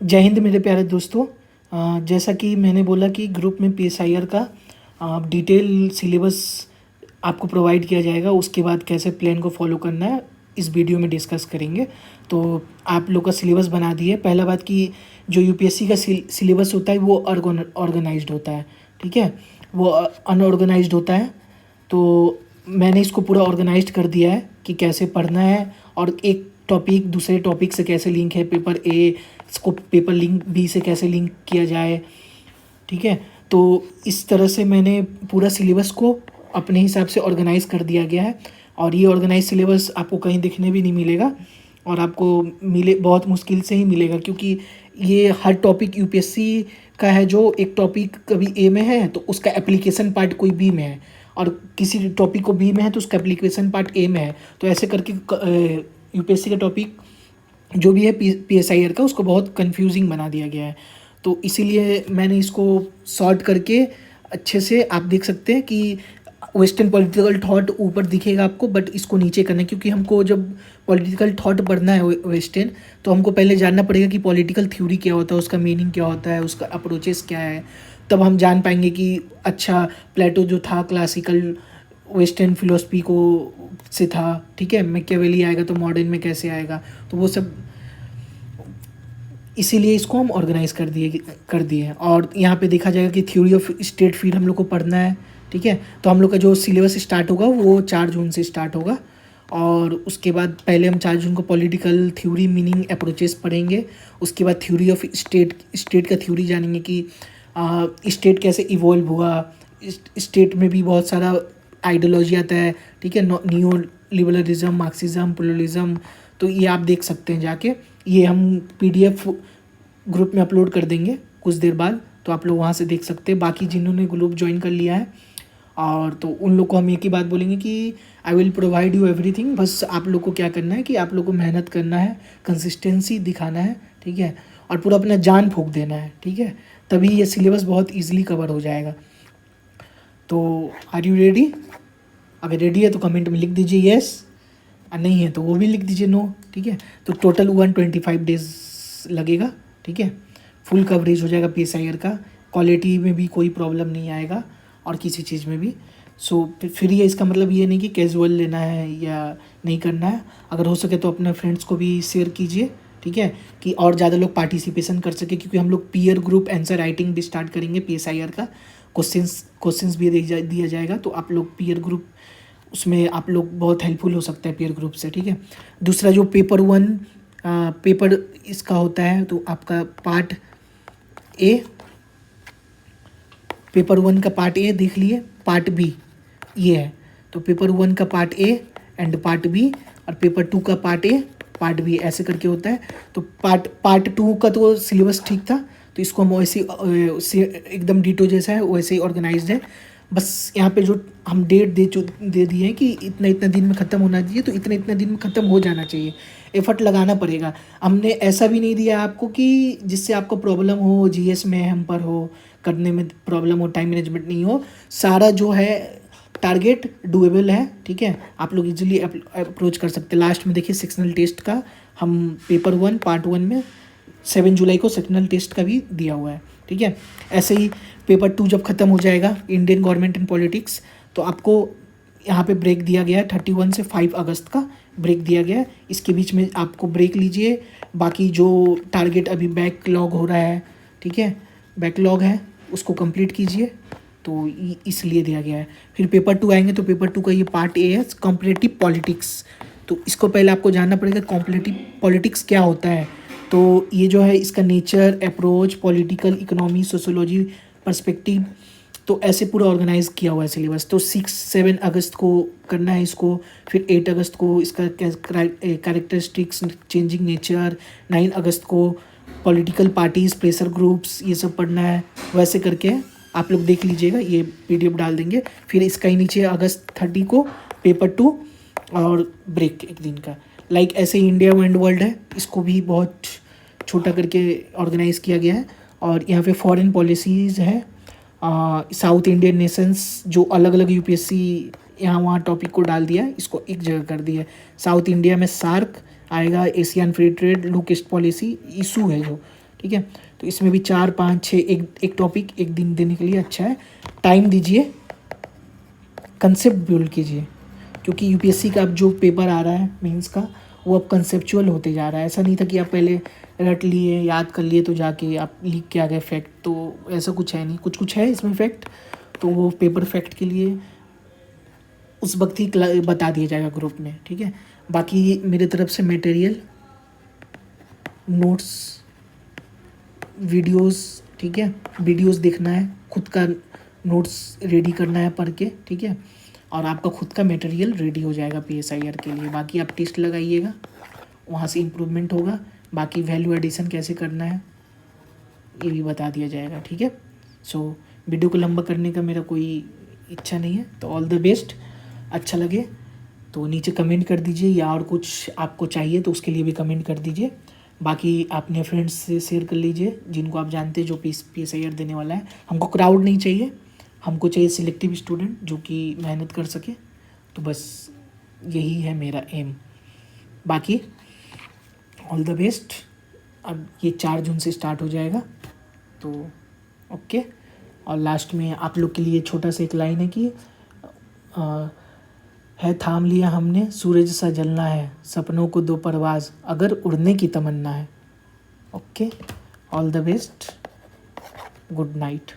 जय हिंद मेरे प्यारे दोस्तों। जैसा कि मैंने बोला कि ग्रुप में पीएसआईआर का डिटेल सिलेबस आपको प्रोवाइड किया जाएगा। उसके बाद कैसे प्लान को फॉलो करना है इस वीडियो में डिस्कस करेंगे। तो आप लोग का सिलेबस बना दिए। पहला बात कि जो यूपीएससी का सिलेबस होता है वो ऑर्गेनाइज्ड होता है, ठीक है, वो अनऑर्गेनाइज्ड होता है। तो मैंने इसको पूरा ऑर्गेनाइज्ड कर दिया है कि कैसे पढ़ना है और एक टॉपिक दूसरे टॉपिक से कैसे लिंक है, पेपर ए इसको पेपर लिंक बी से कैसे लिंक किया जाए, ठीक है। तो इस तरह से मैंने पूरा सिलेबस को अपने हिसाब से ऑर्गेनाइज कर दिया गया है। और ये ऑर्गेनाइज सिलेबस आपको कहीं दिखने भी नहीं मिलेगा और आपको मिले बहुत मुश्किल से ही मिलेगा, क्योंकि ये हर टॉपिक यूपीएससी का है। जो एक टॉपिक कभी ए में है तो उसका एप्लीकेशन पार्ट कोई बी में है, और किसी टॉपिक को बी में है तो उसका एप्लीकेशन पार्ट ए में है। तो ऐसे करके यूपीएससी का टॉपिक जो भी है पीएसआईआर का, उसको बहुत कंफ्यूजिंग बना दिया गया है। तो इसीलिए मैंने इसको सॉर्ट करके अच्छे से आप देख सकते हैं कि वेस्टर्न पॉलिटिकल थॉट ऊपर दिखेगा आपको, बट इसको नीचे करना है, क्योंकि हमको जब पॉलिटिकल थॉट पढ़ना है वेस्टर्न, तो हमको पहले जानना पड़ेगा कि पॉलिटिकल थ्योरी क्या होता है, उसका मीनिंग क्या होता है, उसका अप्रोचेस क्या है। तब हम जान पाएंगे कि अच्छा, प्लेटो जो था क्लासिकल वेस्टर्न फिलोसफी को से था, ठीक है, मैकियावेली आएगा तो मॉडर्न में कैसे आएगा। तो वो सब इसीलिए इसको हम ऑर्गेनाइज कर दिए हैं। और यहाँ पे देखा जाएगा कि थ्योरी ऑफ स्टेट फिर हम लोग को पढ़ना है, ठीक है। तो हम लोग का जो सिलेबस स्टार्ट होगा वो 4 जून से स्टार्ट होगा। और उसके बाद पहले हम 4 जून को पॉलिटिकल थ्योरी मीनिंग अप्रोचेस पढ़ेंगे। उसके बाद थ्योरी ऑफ स्टेट का थ्योरी जानेंगे कि स्टेट कैसे इवॉल्व हुआ। स्टेट में भी बहुत सारा आइडियोलॉजी आता है, ठीक है, न्यू लिबरलिज्म, मार्क्सिज्म, प्लुरलिज्म। तो ये आप देख सकते हैं जाके। ये हम पीडीएफ ग्रुप में अपलोड कर देंगे कुछ देर बाद, तो आप लोग वहाँ से देख सकते हैं। बाकी जिन्होंने ग्रुप ज्वाइन कर लिया है और तो उन लोग को हम एक ही बात बोलेंगे कि I will provide you everything. बस आप लोग को क्या करना है कि आप लोग को मेहनत करना है, कंसिस्टेंसी दिखाना है, ठीक है, और पूरा अपना जान फूँक देना है, ठीक है। तभी ये सिलेबस बहुत ईजिली कवर हो जाएगा। तो आर यू रेडी? अगर रेडी है तो कमेंट में लिख दीजिए येस, और नहीं है तो वो भी लिख दीजिए नो, ठीक है। तो टोटल 125 डेज लगेगा, ठीक है। फुल कवरेज हो जाएगा पीएसआईआर का। क्वालिटी में भी कोई प्रॉब्लम नहीं आएगा और किसी चीज़ में भी। सो फिर ये इसका मतलब ये नहीं कि कैजुअल लेना है या नहीं करना है। अगर हो सके तो अपने फ्रेंड्स को भी शेयर कीजिए, ठीक है, कि और ज़्यादा लोग पार्टिसिपेशन कर सके, क्योंकि हम लोग पीयर ग्रुप आंसर राइटिंग भी स्टार्ट करेंगे पीएसआईआर का। क्वेश्चंस भी दिया जाएगा, तो आप लोग पीयर ग्रुप, उसमें आप लोग बहुत हेल्पफुल हो सकता है पीयर ग्रुप से, ठीक है। दूसरा जो पेपर इसका होता है, तो आपका पार्ट ए, पेपर 1 का पार्ट ए देख लिए, पार्ट बी ये है। तो पेपर 1 का part A and part B, और पेपर 2 का पार्ट ए पार्ट बी, ऐसे करके होता है। तो पार्ट 2 का तो सिलेबस ठीक था, तो इसको हम वैसे एकदम डिटो जैसा है वैसे ही ऑर्गेनाइज्ड है। बस यहाँ पे जो हम डेट दे दिए हैं कि इतना इतना दिन में ख़त्म होना चाहिए, तो इतना इतना दिन में ख़त्म हो जाना चाहिए। एफर्ट लगाना पड़ेगा। हमने ऐसा भी नहीं दिया आपको कि जिससे आपको प्रॉब्लम हो, जीएस में हैम्पर हो, करने में प्रॉब्लम हो, टाइम मैनेजमेंट नहीं हो। सारा जो है टारगेट डुएबल है, ठीक है, आप लोग इजीली अप्रोच कर सकते हैं। लास्ट में देखिए सेक्शनल टेस्ट का हम पेपर 1 पार्ट 1 में 7 जुलाई को सेक्शनल टेस्ट का भी दिया हुआ है, ठीक है। ऐसे ही पेपर 2 जब ख़त्म हो जाएगा, इंडियन गवर्नमेंट एंड पॉलिटिक्स, तो आपको यहाँ पे ब्रेक दिया गया है 31 से 5 अगस्त का ब्रेक दिया गया है। इसके बीच में आपको ब्रेक लीजिए। बाकी जो टारगेट अभी बैकलॉग हो रहा है, ठीक है, बैकलॉग है, उसको कंप्लीट कीजिए। तो इसलिए दिया गया है। फिर पेपर 2 आएंगे, तो पेपर 2 का ये पार्ट ए है, कॉम्पिटिटिव पॉलिटिक्स। तो इसको पहले आपको जानना पड़ेगा कॉम्पिटिटिव पॉलिटिक्स क्या होता है। तो ये जो है इसका nature, approach, political economy, sociology, perspective, तो ऐसे पूरा ऑर्गेनाइज किया हुआ है सिलेबस। तो 6-7 अगस्त को करना है इसको। फिर 8 अगस्त को इसका कैरेक्टरिस्टिक्स, चेंजिंग नेचर। 9 अगस्त को पॉलिटिकल पार्टीज, प्रेशर ग्रुप्स, ये सब पढ़ना है। वैसे करके आप लोग देख लीजिएगा, ये पीडीएफ डाल देंगे। फिर इसका ही नीचे अगस्त 30 को पेपर 2 और ब्रेक एक दिन का। लाइक ऐसे ही इंडिया एंड वर्ल्ड है, इसको भी बहुत छोटा करके ऑर्गेनाइज किया गया है। और यहाँ पे फॉरेन पॉलिसीज़ है, साउथ इंडियन नेशंस, जो अलग अलग यूपीएससी यहाँ वहाँ टॉपिक को डाल दिया है, इसको एक जगह कर दिया है। साउथ इंडिया में सार्क आएगा, Asian free trade, look east policy, issue है जो, ठीक है। तो इसमें भी 4 5 6 एक टॉपिक एक दिन देने के लिए अच्छा है। टाइम दीजिए, कंसेप्ट बिल्ड कीजिए, क्योंकि यूपीएससी का अब जो पेपर आ रहा है मेंस का, वो अब कंसेप्चुअल होते जा रहा है। ऐसा नहीं था कि आप पहले रट लिए, याद कर लिए तो जाके आप लिख के आ गए फैक्ट, तो ऐसा कुछ है नहीं। कुछ कुछ है इसमें फैक्ट, तो वो पेपर फैक्ट के लिए उस वक्त ही बता दिया जाएगा ग्रुप में, ठीक है। बाकी मेरे तरफ से मटेरियल, नोट्स, वीडियोस, ठीक है, वीडियोस देखना है, खुद का नोट्स रेडी करना है पढ़ के, ठीक है, और आपका खुद का मटेरियल रेडी हो जाएगा पीएसआईआर के लिए। बाकी आप टेस्ट लगाइएगा, वहाँ से इम्प्रूवमेंट होगा। बाकी वैल्यू एडिशन कैसे करना है ये भी बता दिया जाएगा, ठीक है। सो वीडियो को लंबा करने का मेरा कोई इच्छा नहीं है, तो ऑल द बेस्ट। अच्छा लगे तो नीचे कमेंट कर दीजिए, या और कुछ आपको चाहिए तो उसके लिए भी कमेंट कर दीजिए। बाकी अपने फ्रेंड्स से शेयर कर लीजिए जिनको आप जानते हैं जो पीएसआईआर देने वाला है। हमको क्राउड नहीं चाहिए, हमको चाहिए सिलेक्टिव स्टूडेंट जो कि मेहनत कर सके। तो बस यही है मेरा एम। बाकी ऑल द बेस्ट। अब ये 4 जून से स्टार्ट हो जाएगा, तो ओके। और लास्ट में आप लोग के लिए छोटा सा एक लाइन है कि है थाम लिया हमने सूरज सा जलना है, सपनों को दो परवाज़ अगर उड़ने की तमन्ना है। Okay, all the best, good night.